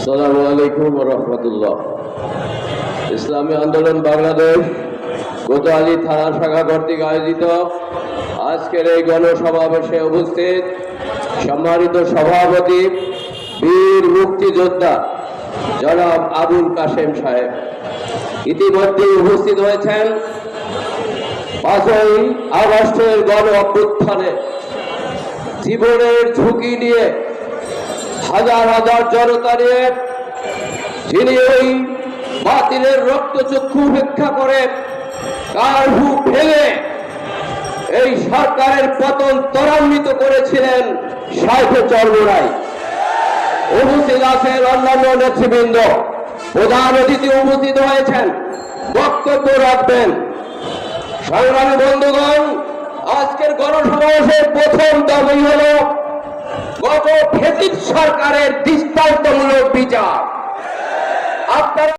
আসসালামু আলাইকুম ওয়া রাহমাতুল্লাহ। ইসলামী আন্দোলন বাংলাদেশ কোতোয়ালী থানা শাখা কর্তৃক আয়োজিত আজকের এই গণসমাবেশে উপস্থিত সম্মানিত সভাপতি বীর মুক্তিযোদ্ধা জনাব আবুল কাশেম সাহেব, ইতিমধ্যে উপস্থিত হয়েছেন 5ই আগস্টের গণ অভ্যুত্থানে জীবনের ঝুঁকি নিয়ে হাজার হাজার জনতা নিয়ে যিনি ওই বাতিলের রক্তচক্ষু উপেক্ষা করে কার্ফু ভেঙে এই সরকারের পতন ত্বরান্বিত করেছিলেন শাইখে চরমোনাই। উপস্থিত আছেন অন্যান্য নেতৃবৃন্দ, প্রধান অতিথি উপস্থিত হয়েছেন, বক্তব্য রাখবেন। সংগ্রামী বন্ধুগণ, আজকের গণসমাবেশের প্রথম দাবি হল গত ফ্যাসিস্ট সরকারের দৃষ্টান্তমূলক বিচার। আপনারা